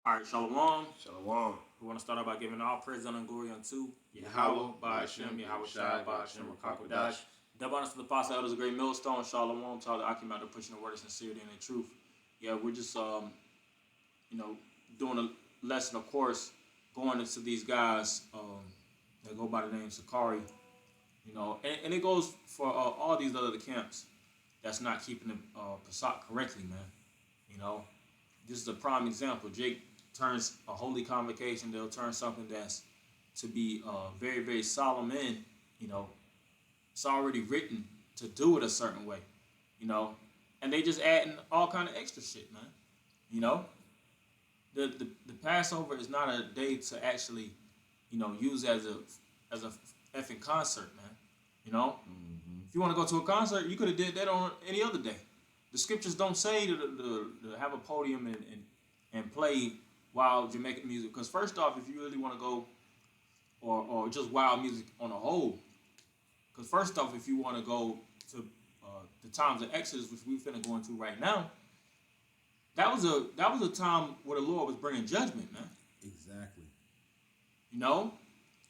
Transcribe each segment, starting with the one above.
All right, Shalom. Shalom. We want to start out by giving all praise and glory unto Yahweh, by Hashem, Yahweh Shai, by Hashem, Rakakwadash. Double honors to the apostle, elders, a great millstone, Shalom, to all the Akim out there pushing the word of sincerity and the truth. Yeah, we're just, doing a lesson, of course, going into these guys that go by the name Sakari, and it goes for all these other camps that's not keeping the Pesach correctly, man. This is a prime example. Jake turns a holy convocation, they'll turn something that's to be very, very solemn in, it's already written to do it a certain way, and they just adding all kind of extra shit, man. The Passover is not a day to actually, use as a effing concert, man. If you want to go to a concert, you could have did that on any other day. The scriptures don't say to have a podium and play wild Jamaican music. Because first off, if you really want to go, or just wild music on a whole, because first off, if you want to go to the times of Exodus, which we're finna go into right now, that was a time where the Lord was bringing judgment, man. Exactly.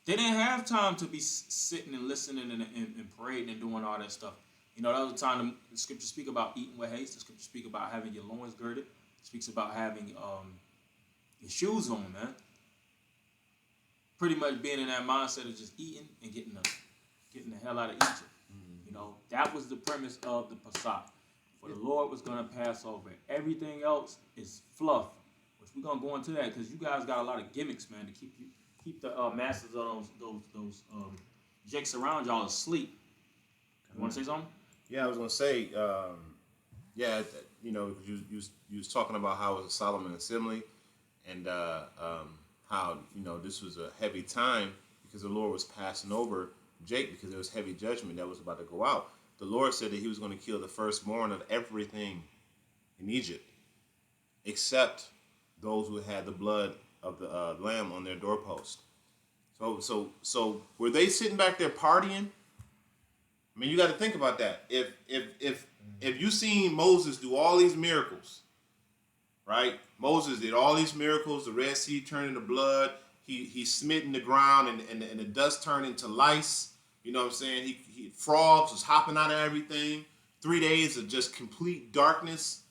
They didn't have time to be sitting and listening and parading and doing all that stuff. That was a time the scriptures speak about eating with haste. The scriptures speak about having your loins girded. It speaks about having your shoes on, man. Pretty much being in that mindset of just eating and getting the hell out of Egypt. That was the premise of the Pesach. For the Lord was going to pass over. Everything else is fluff, which we're going to go into that because you guys got a lot of gimmicks, man, to keep the masses of those jakes around y'all asleep. You want to say something? Yeah, I was gonna say, you was talking about how it was a Solomon assembly, and how this was a heavy time because the Lord was passing over Jake because there was heavy judgment that was about to go out. The Lord said that He was going to kill the firstborn of everything in Egypt, except those who had the blood of the lamb on their doorpost. So were they sitting back there partying? I mean, you got to think about that. If you seen Moses do all these miracles, right? Moses did all these miracles. The Red Sea turned into blood. He smitten the ground, and the dust turned into lice. You know what I'm saying? He frogs was hopping out of everything. 3 days of just complete darkness.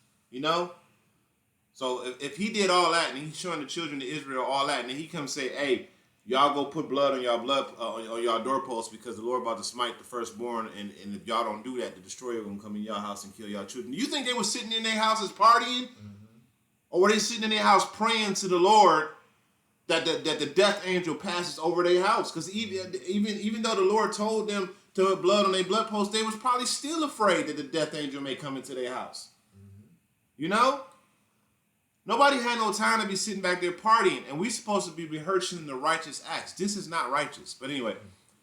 So if he did all that, and he's showing the children of Israel all that, and then he comes say, "Hey, y'all go put blood on y'all doorposts because the Lord about to smite the firstborn, and if y'all don't do that, the destroyer gonna come in y'all house and kill y'all children." You think they were sitting in their houses partying, or were they sitting in their house praying to the Lord that the death angel passes over their house? Because even though the Lord told them to put blood on their blood post, they was probably still afraid that the death angel may come into their house. Nobody had no time to be sitting back there partying, and we supposed to be rehearsing the righteous acts. This is not righteous. But anyway,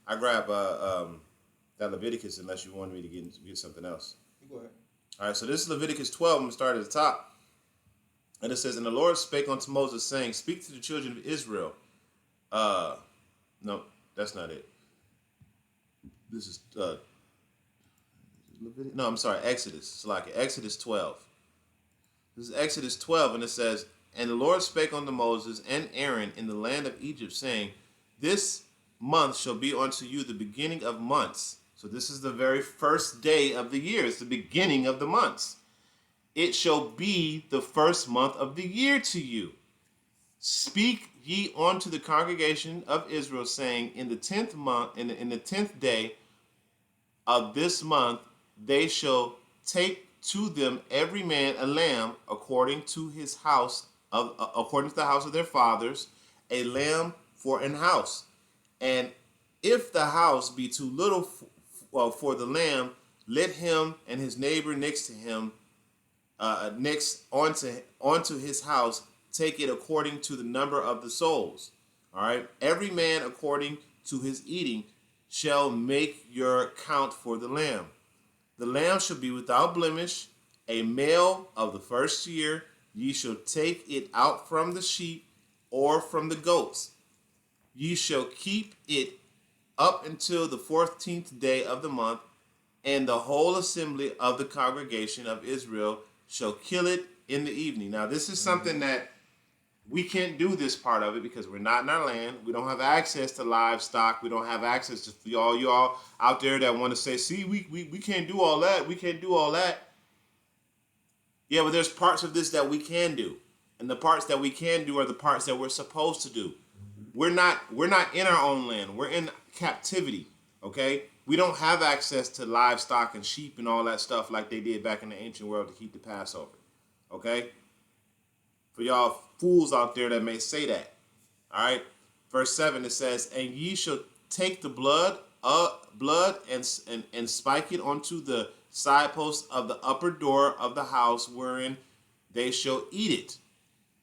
I grab that Leviticus unless you wanted me to get something else. You go ahead. All right, so this is Leviticus 12. I'm going to start at the top. And it says, "And the Lord spake unto Moses, saying, Speak to the children of Israel." No, that's not it. This is Leviticus. No, I'm sorry, Exodus. It's like Exodus 12. This is Exodus 12, and it says, "And the Lord spake unto Moses and Aaron in the land of Egypt, saying, This month shall be unto you the beginning of months." So this is the very first day of the year. It's the beginning of the months. "It shall be the first month of the year to you. Speak ye unto the congregation of Israel, saying, In the 10th month, in the 10th day of this month, they shall take to them every man a lamb according to his house according to the house of their fathers, a lamb for an house. And if the house be too little for the lamb, let him and his neighbor next to him, next onto his house, take it according to the number of the souls. All right. Every man according to his eating shall make your count for the lamb. The lamb shall be without blemish, a male of the first year. Ye shall take it out from the sheep or from the goats. Ye shall keep it up until the 14th day of the month, and the whole assembly of the congregation of Israel shall kill it in the evening. Now, this is something that we can't do this part of it because we're not in our land. We don't have access to livestock. We don't have access to y'all out there that want to say, see, we can't do all that. We can't do all that. Yeah, but there's parts of this that we can do. And the parts that we can do are the parts that we're supposed to do. We're not in our own land. We're in captivity, okay? We don't have access to livestock and sheep and all that stuff like they did back in the ancient world to keep the Passover, okay? For y'all fools out there that may say that, all right? Verse 7, it says, and ye shall take the blood and spike it onto the side posts of the upper door of the house wherein they shall eat it.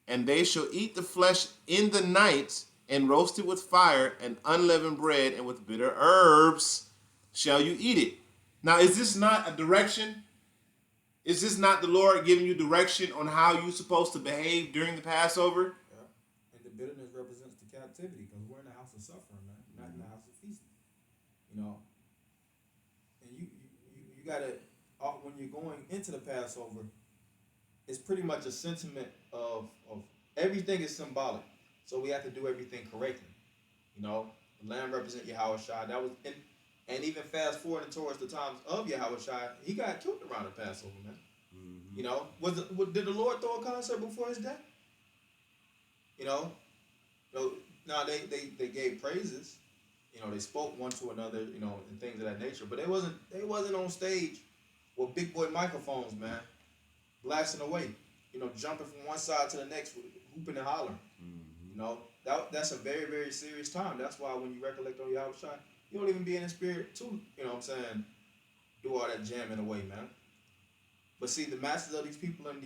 And they shall eat the flesh in the night, and roast it with fire and unleavened bread, and with bitter herbs shall you eat it. Now, is this not a direction? Is this not the Lord giving you direction on how you're supposed to behave during the Passover? Yeah. And the bitterness represents the captivity, because we're in the house of suffering, man, not in the house of feasting. You know, and you gotta, when you're going into the Passover, it's pretty much a sentiment of everything is symbolic. So we have to do everything correctly. You know, the lamb represent Yahweh Shai. That was, and even fast forwarding towards the times of Yahweh Shai, he got killed around the Passover, man. Mm-hmm. You know, did the Lord throw a concert before his death? You know, now they gave praises. You know, they spoke one to another. You know, and things of that nature. But they wasn't on stage with big boy microphones, man, blasting away. You know, jumping from one side to the next, hooping and hollering. Mm-hmm. You know, that's a very, very serious time. That's why when you recollect on Yahweh Shai, you don't even be in the spirit to, you know what I'm saying, do all that jamming away, man. But see, the masses of these people in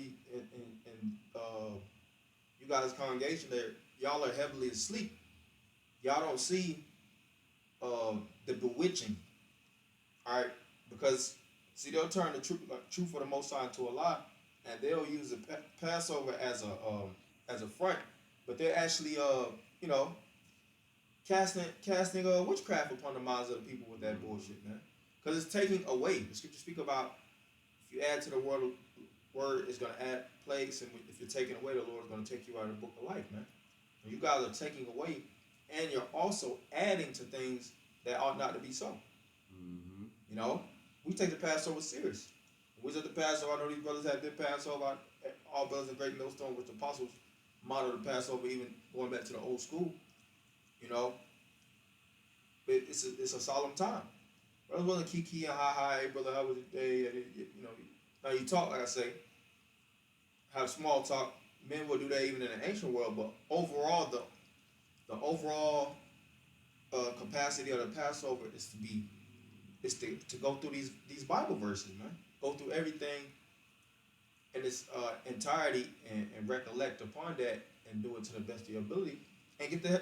you guys' congregation there, y'all are heavily asleep. Y'all don't see the bewitching, all right? Because see, they'll turn the truth of the Most High into a lie, and they'll use the Passover as a front. But they're actually, you know, casting witchcraft upon the minds of the people with that bullshit, man. Because it's taking away. The scriptures speak about if you add to the word, it's going to add plagues, and if you're taking away, the Lord's going to take you out of the book of life, man. And you guys are taking away, and you're also adding to things that ought not to be so. Mm-hmm. You know, we take the Passover serious. When we was at the Passover, I know these brothers had their Passover. All brothers in Great Millstone, which the apostles modeled the Passover, even going back to the old school. You know, it's a solemn time. Brothers wasn't kiki and hi, brother, how was your day? You know, now you talk, like I say, have small talk. Men will do that even in the ancient world, but overall, the overall capacity of the Passover is to go through these Bible verses, man. Go through everything in its entirety and recollect upon that and do it to the best of your ability and get the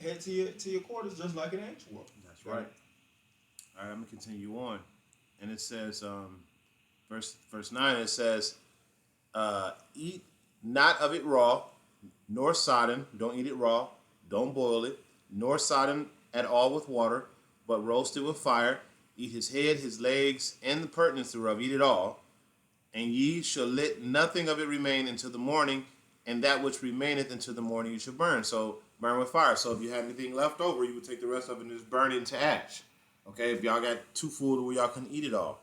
head to your quarters just like in the ancient world. That's right. All right, I'm gonna continue on, and it says, verse 9. It says, "Eat not of it raw, nor sodden. Don't eat it raw. Don't boil it, nor sodden at all with water, but roast it with fire. Eat his head, his legs, and the purtenance thereof. Eat it all. And ye shall let nothing of it remain until the morning, and that which remaineth until the morning you shall burn." So burn with fire. So if you had anything left over, you would take the rest of it and just burn it into ash. Okay, if y'all got too full to where y'all couldn't eat it all.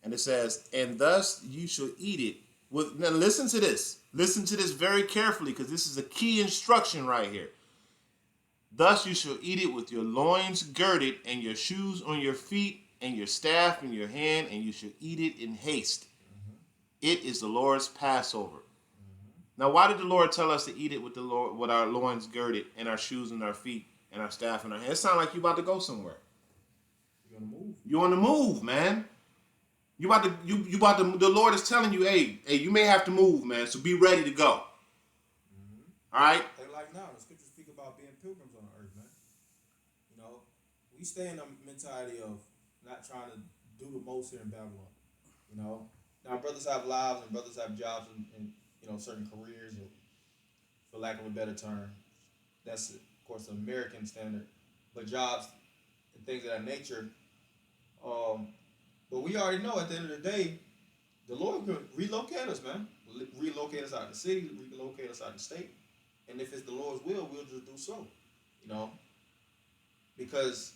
And it says, "And thus you shall eat it." Now listen to this. Listen to this very carefully, because this is a key instruction right here. "Thus you shall eat it with your loins girded, and your shoes on your feet, and your staff in your hand, and you shall eat it in haste. It is the Lord's Passover." Now, why did the Lord tell us to eat it with our loins girded and our shoes on our feet and our staff in our hand. It sounds like you about to go somewhere. You're on the move. You on the move, man. You about to. The Lord is telling you, hey, you may have to move, man. So be ready to go. All right. And like now, the scriptures speak about being pilgrims on the earth, man. You know, we stay in the mentality of not trying to do the most here in Babylon. You know, now brothers have lives and brothers have jobs and you know certain careers, or for lack of a better term, that's of course the American standard, but jobs and things of that nature. But we already know at the end of the day, the Lord can relocate us, man. Relocate us out of the city, relocate us out of the state. And if it's the Lord's will, we'll just do so. You know? Because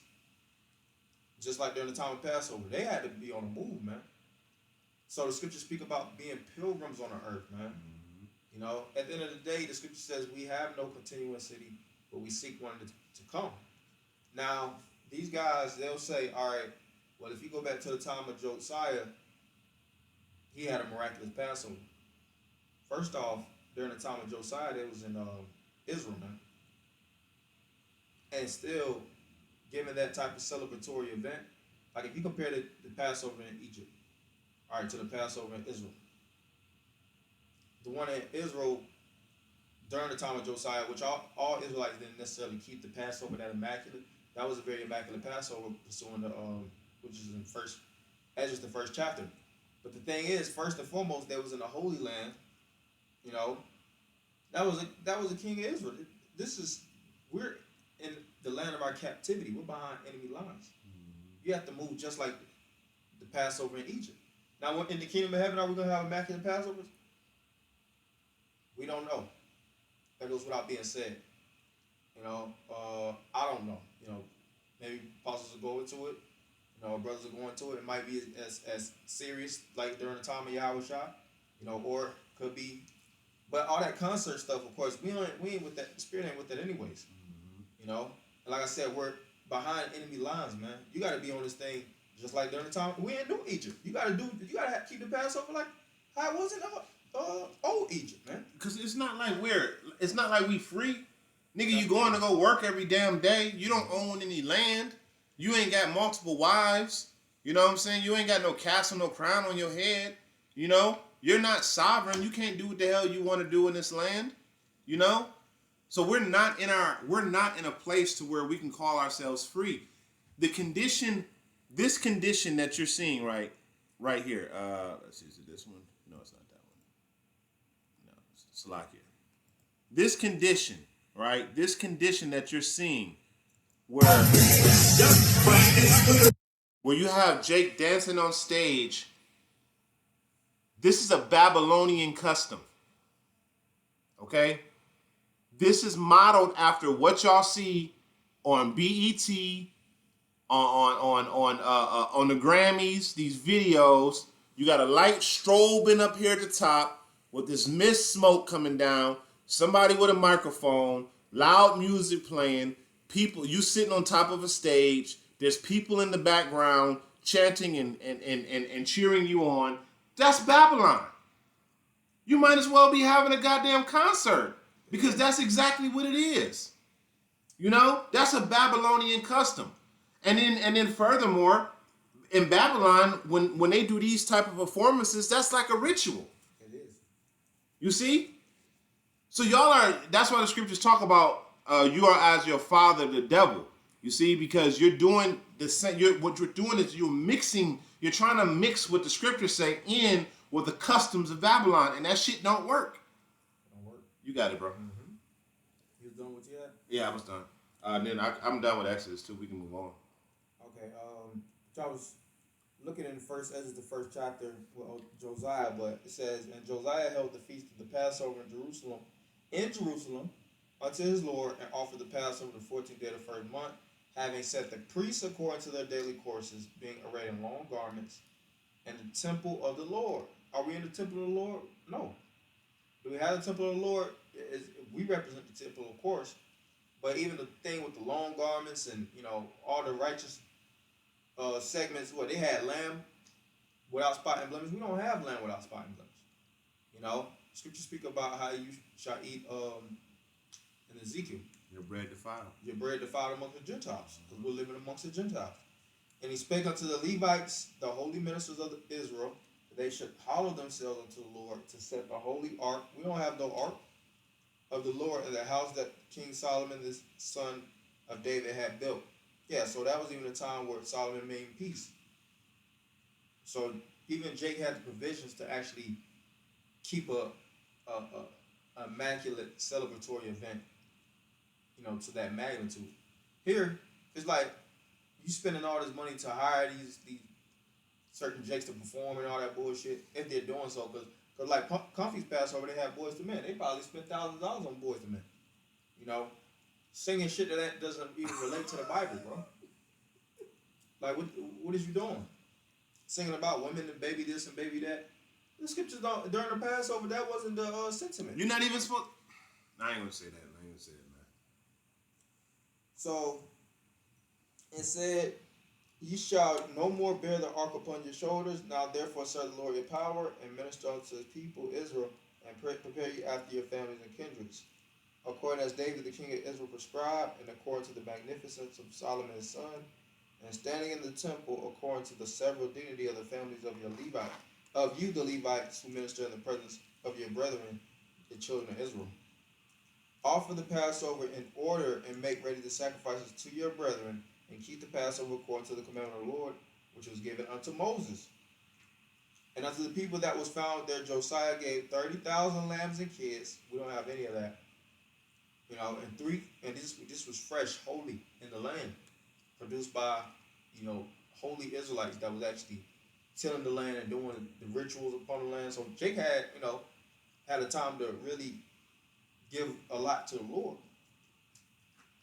just like during the time of Passover, they had to be on the move, man. So the scriptures speak about being pilgrims on the earth, man. Mm-hmm. You know, at the end of the day, the scripture says we have no continuing city, but we seek one to come. Now, these guys, they'll say, all right, well, if you go back to the time of Josiah, he had a miraculous Passover. First off, during the time of Josiah, they was in Israel, man. And still, given that type of celebratory event, like if you compare the Passover in Egypt, all right, to the Passover in Israel. The one in Israel, during the time of Josiah, which all Israelites didn't necessarily keep the Passover that immaculate. That was a very immaculate Passover, pursuing the which is in Ezra's the first chapter. But the thing is, first and foremost, they was in the Holy Land. You know, that was a king of Israel. We're in the land of our captivity. We're behind enemy lines. Mm-hmm. You have to move just like the Passover in Egypt. Now, in the kingdom of heaven, are we going to have immaculate Passovers? We don't know. That goes without being said. You know, I don't know. You know, maybe apostles will go into it. You know, brothers will go into it. It might be as serious like during the time of Yahushua. You know, or could be. But all that concert stuff, of course, we ain't with that. The Spirit ain't with that anyways. Mm-hmm. You know, and like I said, we're behind enemy lines, man. You got to be on this thing just like during the time we ain't do Egypt. You got to keep the Passover like how it was in old Egypt, man. Because it's not like we free. Nigga, you going to go work every damn day. You don't own any land. You ain't got multiple wives. You know what I'm saying? You ain't got no castle, no crown on your head. You know? You're not sovereign. You can't do what the hell you want to do in this land. You know? So we're not in a place to where we can call ourselves free. This condition that you're seeing right here. Let's see, is it this one? No, it's not that one. No, it's Slovakia. This condition, right? This condition that you're seeing where you have Jake dancing on stage. This is a Babylonian custom. Okay? This is modeled after what y'all see on BET, on the Grammys, these videos. You got a light strobing up here at the top with this mist smoke coming down, somebody with a microphone, loud music playing, people, you sitting on top of a stage, there's people in the background chanting and cheering you on. That's Babylon. You might as well be having a goddamn concert because that's exactly what it is. You know, that's a Babylonian custom. And then furthermore, in Babylon, when they do these type of performances, that's like a ritual. It is. You see? So that's why the scriptures talk about you are as your father, the devil. You see, because you're doing what you're doing is you're trying to mix what the scriptures say in with the customs of Babylon, and that shit don't work. Don't work. You got it, bro. Mm-hmm. You was done with that? Yeah, I was done. Then I'm done with Exodus too. We can move on. Okay. So I was looking in Ezra, the first chapter with Josiah, but it says, and Josiah held the feast of the Passover in Jerusalem unto his Lord, and offered the Passover the 14th day of the first month, having set the priests according to their daily courses, being arrayed in long garments, in the temple of the Lord. Are we in the temple of the Lord? No. Do we have the temple of the Lord? We represent the temple, of course, but even the thing with the long garments and, you know, all the righteous segments, they had lamb without spot and blemish. We don't have lamb without spot and blemish. You know, scriptures speak about how you shall eat in Ezekiel. Your bread defiled. Your bread defiled amongst the Gentiles, because we're living amongst the Gentiles. And he spake unto the Levites, the holy ministers of Israel, that they should hallow themselves unto the Lord, to set the holy ark. We don't have no ark of the Lord in the house that King Solomon, the son of David, had built. Yeah, so that was even a time where Solomon made peace. So even Jake had the provisions to actually keep a immaculate celebratory event, to that magnitude. Here, it's like you spending all this money to hire these certain jakes to perform and all that bullshit, if they're doing so, because like Comfy's Passover, they have Boys to Men. They probably spent thousands of dollars on Boys to Men. Singing shit that doesn't even relate to the Bible, bro. Like, what is you doing? Singing about women and baby this and baby that. The scriptures don't, during the Passover, that wasn't the sentiment. You're not even supposed. I ain't gonna say that. Man. So it said, "Ye shall no more bear the ark upon your shoulders. Now therefore serve the Lord your power, and minister unto his people Israel, and prepare you after your families and kindreds, according as David the king of Israel prescribed, and according to the magnificence of Solomon his son, and standing in the temple according to the several dignity of the families of your Levites, of you the Levites who minister in the presence of your brethren, the children of Israel. Offer the Passover in order, and make ready the sacrifices to your brethren, and keep the Passover according to the commandment of the Lord, which was given unto Moses. And unto the people that was found there, Josiah gave 30,000 lambs and kids." We don't have any of that. And this was fresh, holy in the land, produced by, holy Israelites that was actually tilling the land and doing the rituals upon the land. So Jake had a time to really give a lot to the Lord.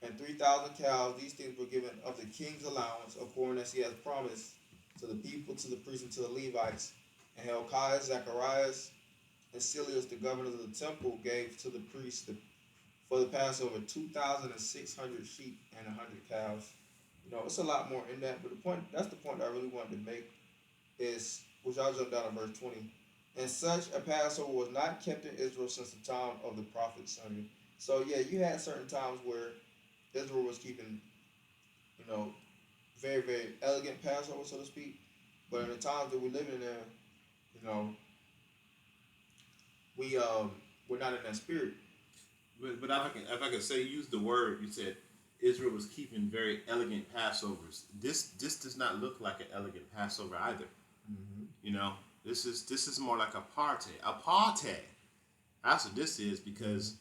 And 3,000 cows. These things were given of the king's allowance, according as he has promised to the people, to the priests, and to the Levites. And Hilkiah, Zacharias, and Silius, the governors of the temple, gave to the priests for the Passover 2,600 sheep and 100 cows. It's a lot more in that, but that's the point I really wanted to make, is, which I'll jump down to verse 20. "And such a Passover was not kept in Israel since the time of the prophet Samuel." So yeah, you had certain times where Israel was keeping, very, very elegant Passover, so to speak. But in the times that we're living in, we're not in that spirit. But if I could say, use the word, you said Israel was keeping very elegant Passovers. This does not look like an elegant Passover either. Mm-hmm. This is more like a party. A party. That's what this is, because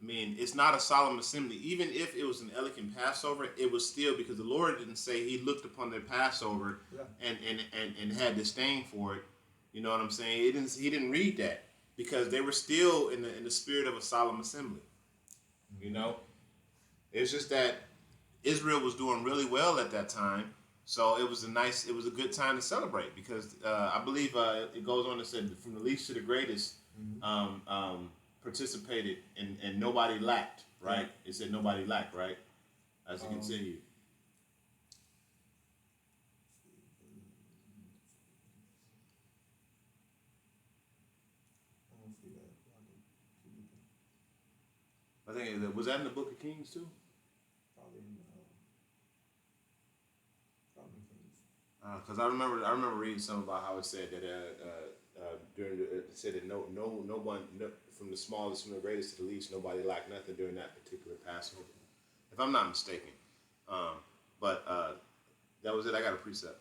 it's not a solemn assembly. Even if it was an elegant Passover, it was still, because the Lord didn't say he looked upon their Passover and had disdain for it. You know what I'm saying? He didn't read that, because they were still in the spirit of a solemn assembly. It's just that Israel was doing really well at that time, so it was a good time to celebrate, because I believe it goes on to say, from the least to the greatest, participated, and nobody lacked, right? It said nobody lacked, right? As it continued. I think was that in the Book of Kings too? Probably Because I remember reading something about how it said that it said that no one, from the smallest from the greatest to the least, nobody lacked nothing during that particular Passover, if I'm not mistaken. But that was it. I got a precept.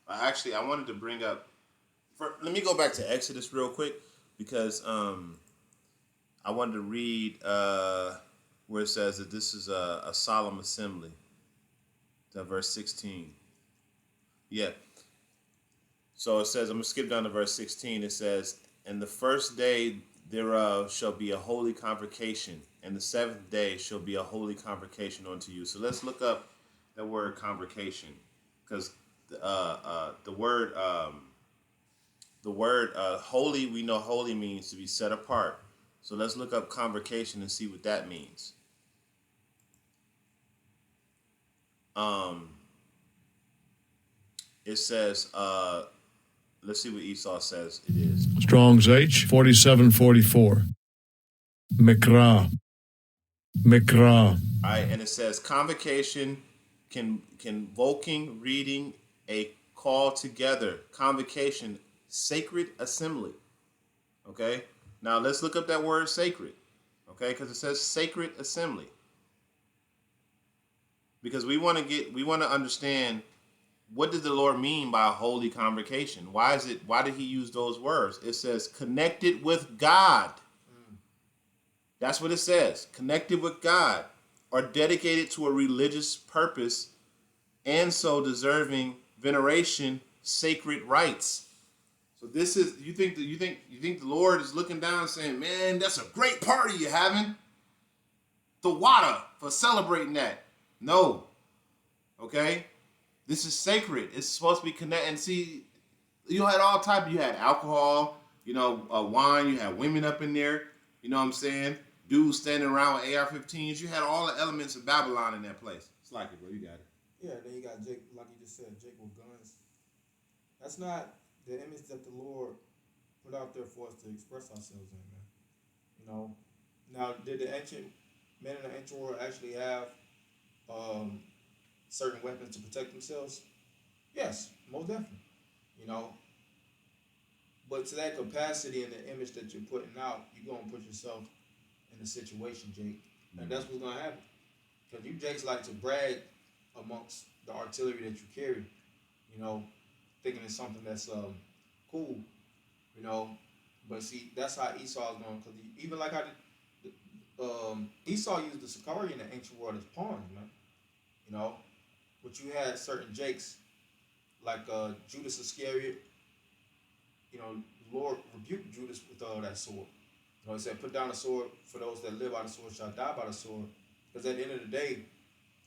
I wanted to bring up. Let me go back to Exodus real quick, because I wanted to read where it says that this is a solemn assembly. That verse 16. Yeah. So it says, I'm going to skip down to verse 16. It says, "And the first day thereof shall be a holy convocation, and the seventh day shall be a holy convocation unto you." So let's look up the word convocation, because the word holy, we know holy means to be set apart. So let's look up convocation and see what that means. It says, let's see what Esau says it is. Strong's H 4744. Mikra. Mikra. All right, and it says convocation, convoking, reading, a call together. Convocation, sacred assembly. Okay, now let's look up that word sacred. Okay, because it says sacred assembly. Because we want to understand, what did the Lord mean by a holy convocation? Why did he use those words? It says connected with God. That's what it says. Connected with God, or dedicated to a religious purpose, and so deserving veneration, sacred rites. So this is, you think the Lord is looking down and saying, man, that's a great party you're having. The water for celebrating that. No. Okay? This is sacred. It's supposed to be connected. And see, you had all type. You had alcohol, wine. You had women up in there. You know what I'm saying? Dudes standing around with AR-15s. You had all the elements of Babylon in that place. It's like it, bro. You got it. Yeah, then you got Jake, like you just said, Jake with guns. That's not the image that the Lord put out there for us to express ourselves in, man. Now, did the ancient men in the ancient world actually have certain weapons to protect themselves? Yes, most definitely. But to that capacity and the image that you're putting out, you're gonna put yourself in a situation, Jake, and that's what's gonna happen. Because you Jakes like to brag amongst the artillery that you carry, thinking it's something that's cool, But see, that's how Esau is going. Because even like how Esau used the Sakari in the ancient world as pawns, man. But you had certain Jakes like Judas Iscariot. Lord rebuked Judas with that sword. He said, "Put down the sword. For those that live by the sword shall die by the sword." Because at the end of the day,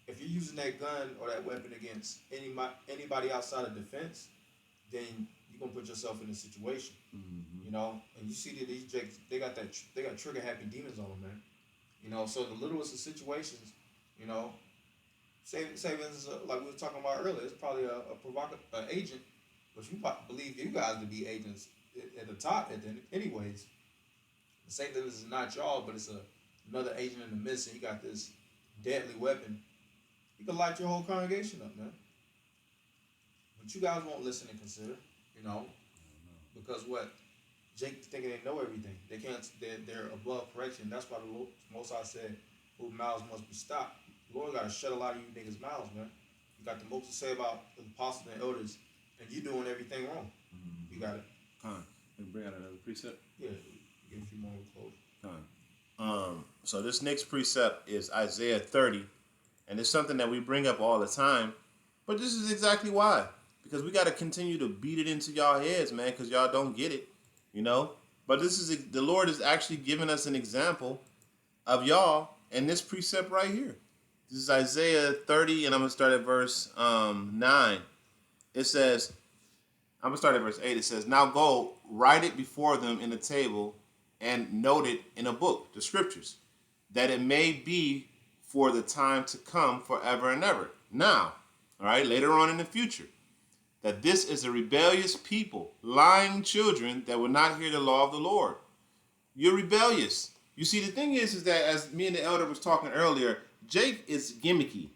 if you're using that gun or that weapon against anybody outside of defense, then you're gonna put yourself in a situation, And you see that these Jakes, they got trigger happy demons on them, man. So the littlest of situations, say like we were talking about earlier, it's probably a provocative agent, but you believe you guys to be agents at the top, anyways. The same thing is not y'all, but it's another agent in the midst, and you got this deadly weapon. You can light your whole congregation up, man. But you guys won't listen and consider, because what? Jake thinking they know everything. They can't. They're above correction. That's why the Most High said, "Whose mouths must be stopped." The Lord got to shut a lot of you niggas' mouths, man. You got the most to say about the apostles and elders, and you doing everything wrong. You got it. Can we bring out another precept? Yeah, give a few more close. So this next precept is Isaiah 30, and it's something that we bring up all the time, but this is exactly why. Because we got to continue to beat it into y'all heads, man, because y'all don't get it, But the Lord is actually giving us an example of y'all in this precept right here. This is Isaiah 30, and I'm going to start at verse 9. It says, I'm going to start at verse 8. It says, "Now go, write it before them in a table, and note it in a book," the scriptures, "that it may be for the time to come forever and ever." Now, all right, later on in the future, "that this is a rebellious people, lying children that will not hear the law of the Lord." You're rebellious. You see, the thing is that, as me and the elder was talking earlier, Jake is gimmicky.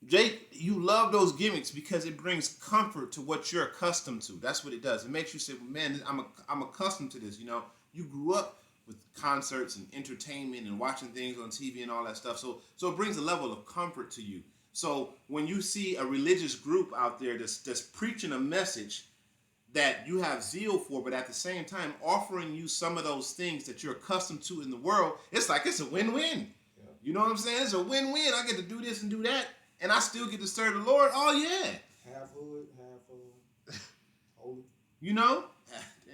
Jake, you love those gimmicks because it brings comfort to what you're accustomed to. That's what it does. It makes you say, well, man, I'm accustomed to this. You grew up with concerts and entertainment and watching things on TV and all that stuff. So it brings a level of comfort to you. So when you see a religious group out there that's preaching a message that you have zeal for, but at the same time offering you some of those things that you're accustomed to in the world, it's like it's a win-win. Yeah. You know what I'm saying? It's a win-win. I get to do this and do that, and I still get to serve the Lord. Oh, yeah. Half hood, half holy. Damn,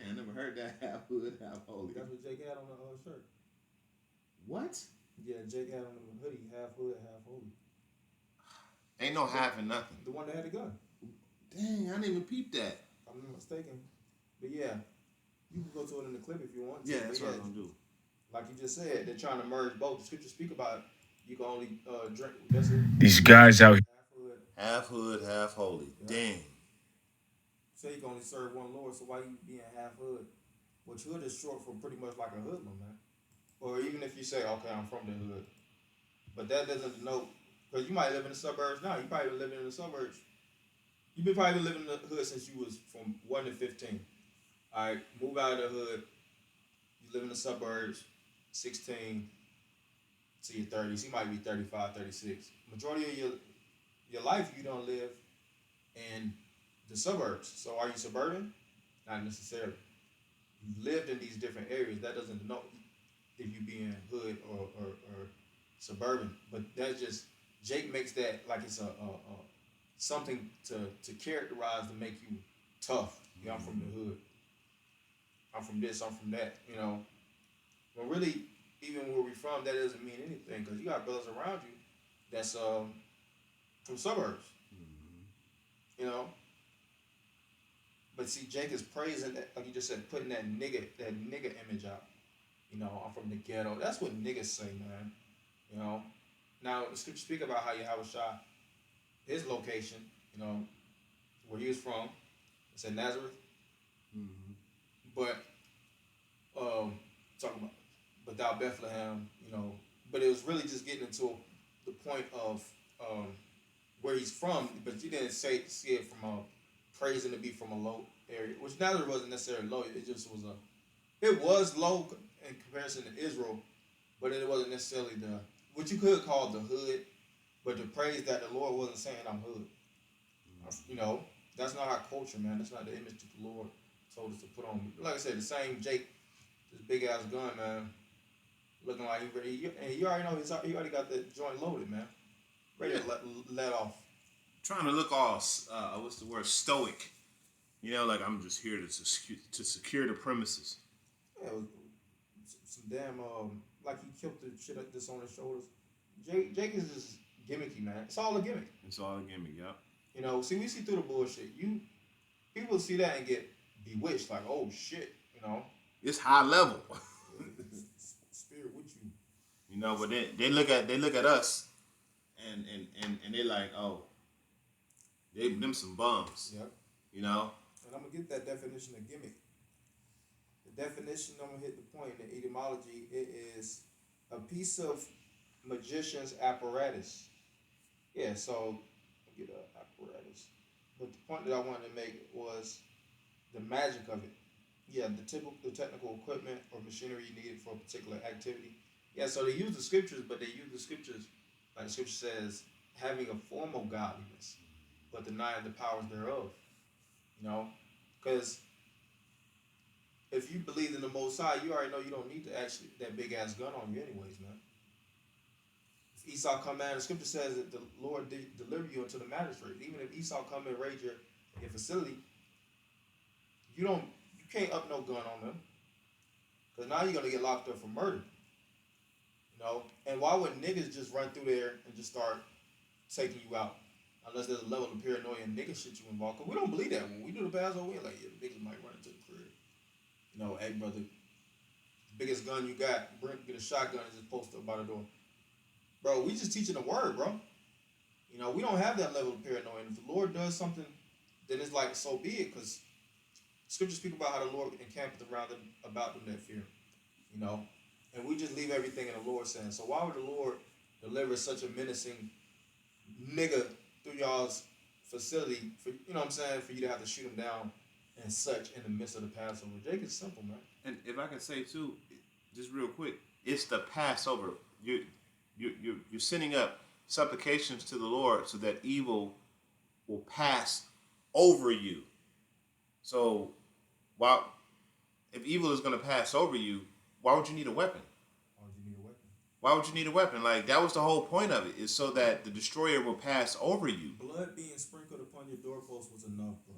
I never heard that. Half hood, half holy. That's what Jake had on the shirt. What? Yeah, Jake had on the hoodie, half hood, half holy. Ain't no half and nothing. The one that had the gun. Dang, I didn't even peep that. If I'm not mistaken. But yeah, you can go to it in the clip if you want to. Yeah, that's what I'm going to do. Like you just said, they're trying to merge both. The scriptures speak about it. You can only drink. That's it. These guys out here. Half hood, half holy. Yeah. Dang. Say you can only serve one Lord, so why you being half hood? which hood is short for pretty much like a hoodlum, man. Or even if you say, okay, I'm from the hood, but that doesn't denote, because you might live in the suburbs now. You probably been living in the suburbs. You've been probably living in the hood since you was from 1 to 15. All right, move out of the hood. You live in the suburbs, 16 to your 30s. You might be 35, 36. Majority of your life, you don't live in the suburbs. So are you suburban? Not necessarily. You've lived in these different areas. That doesn't denote if you be in hood or suburban. But that's just, Jake makes that like it's a something to characterize to make you tough. Yeah, I'm from the hood. I'm from this, I'm from that, you know. But really, even where we from, that doesn't mean anything, because you got brothers around you that's from suburbs, you know. But see, Jake is praising that, like you just said, putting that nigga image out. You know, I'm from the ghetto. That's what niggas say, man. You know. Now the scripture speak about how Yahweh Shah, his location, you know, where he was from, it's in Nazareth. But talking about without Bethlehem, you know, but it was really just getting into the point of where he's from, but you didn't see it from a praising to be from a low area, which Nazareth wasn't necessarily low. It just was it was low in comparison to Israel, but it wasn't necessarily what you could call the hood, but the praise that the Lord wasn't saying I'm hood. You know, that's not our culture, man. That's not the image that the Lord told us to put on. Like I said, the same Jake, this big ass gun, man, looking like he ready. And you already know he already got the joint loaded, man, ready to let off. Trying to look all what's the word, stoic. You know, like I'm just here to secure the premises. Yeah, some damn like he killed the shit that's on his shoulders. Jake is just gimmicky, man. It's all a gimmick. It's all a gimmick, yeah. You know, see, we see through the bullshit. People see that and get bewitched, like, oh shit, you know. It's high level. Spirit with you. You know, but they look at us and they're like, oh, them some bums. Yep. You know? And I'm gonna get that definition of gimmick. The definition, I'm gonna hit the point in the etymology, it is a piece of magician's apparatus. Yeah, so get an apparatus. But the point that I wanted to make was the magic of it. Yeah, the technical equipment or machinery needed for a particular activity. Yeah, so they use the scriptures, but they use the scriptures, like the scripture says, having a form of godliness, but denying the powers thereof. You know, because if you believe in the Most High, you already know you don't need to actually that big ass gun on you, anyways, man. If Esau come in, the scripture says that the Lord deliver you unto the magistrate. Even if Esau come and raid your facility, you can't up no gun on them, because now you're gonna get locked up for murder. You know, and why would niggas just run through there and just start taking you out? Unless there's a level of paranoia and nigga shit you involved. Because we don't believe that. When we do the Passover, we're like, yeah, the niggas might run into the crib. You know, hey, brother, the biggest gun you got, get a shotgun and just post up by the door. Bro, we just teaching the word, bro. You know, we don't have that level of paranoia. And if the Lord does something, then it's like, so be it. Because scriptures speak about how the Lord encampeth around them, about them that fear. You know, and we just leave everything in the Lord's hands. So why would the Lord deliver such a menacing nigga through y'all's facility, for, you know what I'm saying, for you to have to shoot him down and such in the midst of the Passover? Jake is simple, man. And if I can say too, just real quick, it's the Passover. You're sending up supplications to the Lord so that evil will pass over you. So, if evil is going to pass over you, why would you need a weapon? Why would you need a weapon? Like, that was the whole point of it, is so that the destroyer will pass over you. Blood being sprinkled upon your doorpost was enough, bro.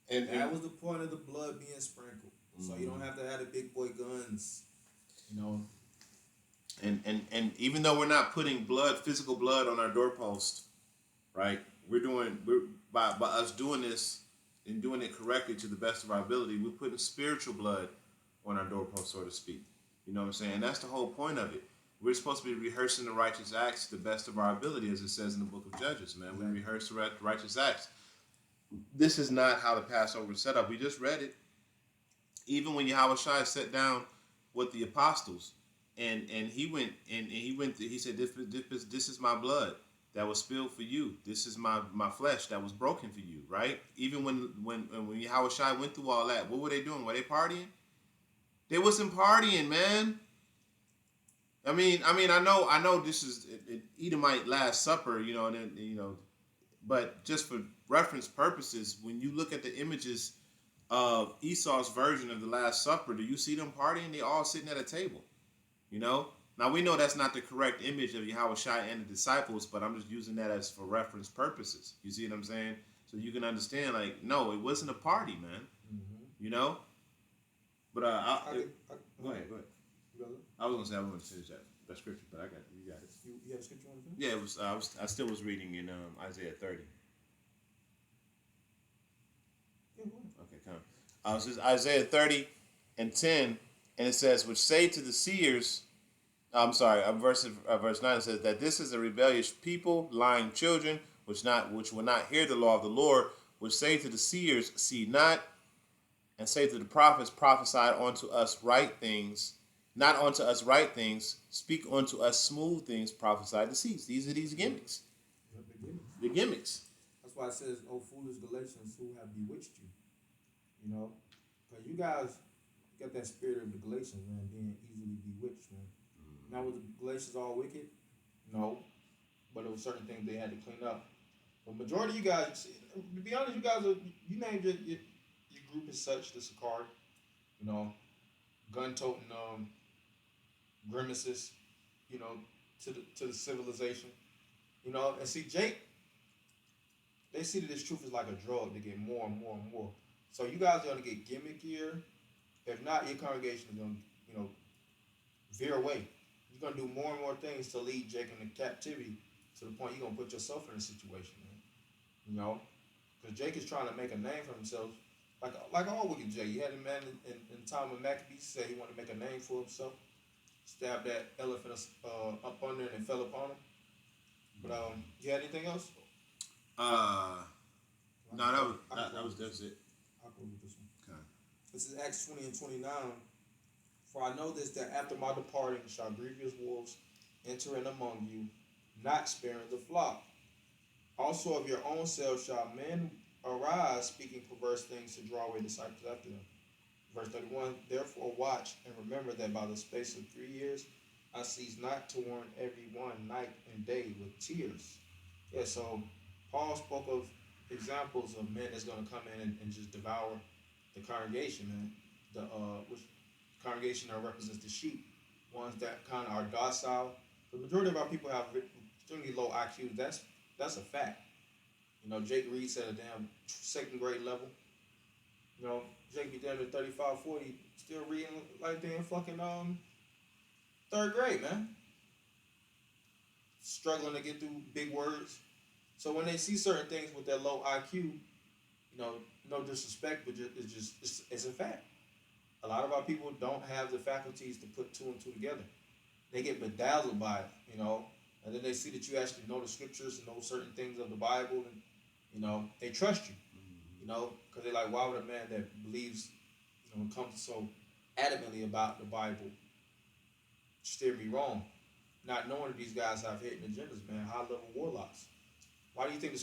And that was the point of the blood being sprinkled. So you don't have to have the big boy guns, you know. And even though we're not putting physical blood on our doorpost, right? We're by us doing this and doing it correctly to the best of our ability, we're putting spiritual blood on our doorpost, so to speak. You know what I'm saying? And that's the whole point of it. We're supposed to be rehearsing the righteous acts to the best of our ability, as it says in the book of Judges, man. We rehearse the righteous acts. This is not how the Passover is set up. We just read it. Even when Yahushua sat down with the apostles, and he said, this is my blood that was spilled for you. This is my flesh that was broken for you. Right? Even when Yahushua went through all that, what were they doing? Were they partying? They wasn't partying, man. I mean, I know this is Edomite Last Supper, and then, but just for reference purposes, when you look at the images of Esau's version of the Last Supper, do you see them partying? They all sitting at a table, Now we know that's not the correct image of Yahushua and the disciples, but I'm just using that as for reference purposes. You see what I'm saying? So you can understand, like, no, it wasn't a party, man. Mm-hmm. But go ahead. I was gonna say I was gonna finish that scripture, but you got it. You have a scripture on it? Yeah, it was. I still was reading in Isaiah 30. Yeah, go ahead. Okay, come. This is Isaiah 30 and 10, and it says, "Which say to the seers." I'm sorry. Verse 9 says that this is a rebellious people, lying children, which will not hear the law of the Lord. Which say to the seers, see not, and say to the prophets, prophesy unto us right things. Not unto us right things, speak unto us smooth things, prophesy deceits. These are these gimmicks. The gimmicks. That's why it says, "Oh, foolish Galatians, who have bewitched you?" Because you guys got that spirit of the Galatians, man, being easily bewitched, man. Now, was the Galatians all wicked? No, but there were certain things they had to clean up. But majority of you guys, to be honest, you named your group as such, the Sakari, gun-toting grimaces, to the civilization, and see Jake, they see that this truth is like a drug. They get more and more and more. So you guys are gonna get gimmickier. If not, your congregation is gonna, veer away. You're gonna do more and more things to lead Jake into captivity to the point you're gonna put yourself in a situation, man. Because Jake is trying to make a name for himself, like all wicked Jake. You had a man in time of Maccabees say he wanted to make a name for himself. Stabbed that elephant up under and it fell upon him. But you had anything else? No, that's it. I'll go with this one. Okay. This is Acts 20 and 29. For I know this, that after my departing shall grievous wolves enter in among you, not sparing the flock. Also of your own selves shall men arise, speaking perverse things to draw away disciples after them. Verse 31, therefore watch and remember that by the space of 3 years I cease not to warn every one night and day with tears. Yeah, so Paul spoke of examples of men that's going to come in and just devour the congregation, man. Which congregation that represents the sheep, ones that kind of are docile. The majority of our people have extremely low IQ. That's a fact. Jake Reed said a damn second grade level. Jake be down to 35, 40, still reading like they in fucking third grade, man. Struggling to get through big words. So when they see certain things with their low IQ, no disrespect, but it's a fact. A lot of our people don't have the faculties to put two and two together. They get bedazzled by it, and then they see that you actually know the scriptures and know certain things of the Bible, and they trust you, because they're like, why would a man that believes, and comes so adamantly about the Bible steer me wrong? Not knowing that these guys have hidden agendas, man, high-level warlocks. Why do you think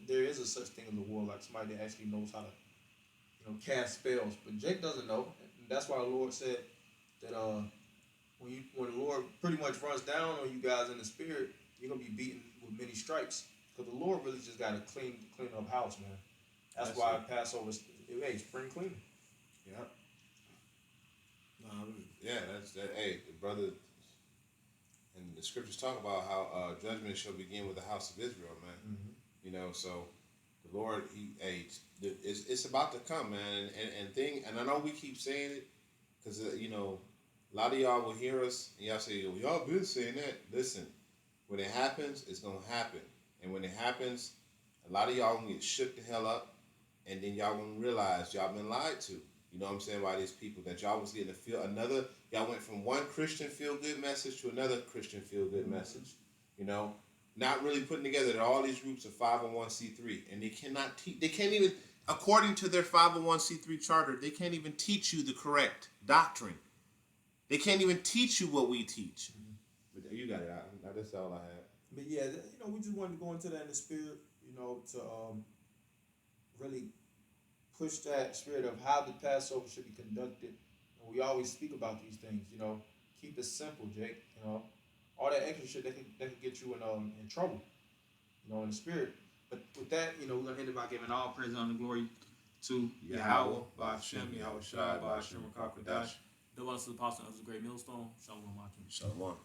there is a such thing as a warlock, somebody that actually knows how to, cast spells? But Jake doesn't know, and that's why the Lord said that when the Lord pretty much runs down on you guys in the spirit, you're gonna be beaten with many stripes, because the Lord really just got to clean up house, man. That's why Passover, spring cleaning. Yeah. That's that. Hey, the brother, and the scriptures talk about how judgment shall begin with the house of Israel, man. Mm-hmm. So the Lord, it's about to come, man. And I know we keep saying it because a lot of y'all will hear us and y'all say, well, y'all been saying that. Listen, when it happens, it's gonna happen, and when it happens, a lot of y'all gonna get shook the hell up, and then y'all gonna realize y'all been lied to. You know what I'm saying, by these people, that y'all was getting y'all went from one Christian feel-good message to another Christian feel-good message. Not really putting together that all these groups are 501c3, and they cannot teach. They can't even according to their 501c3 charter, they can't even teach you the correct doctrine. They can't even teach you what we teach. But you got it. That's all I have. But yeah, we just wanted to go into that in the spirit, to really push that spirit of how the Passover should be conducted. And we always speak about these things, keep it simple, Jake. All that extra shit that could get you in trouble, in the spirit. But with that, we're gonna end it by giving all praise and honor and glory to Yahweh, by Hashem, Yahweh Shai, by Hashem, Rakakadash. The one to the apostle of the great millstone. Shalom, Akim. Shalom.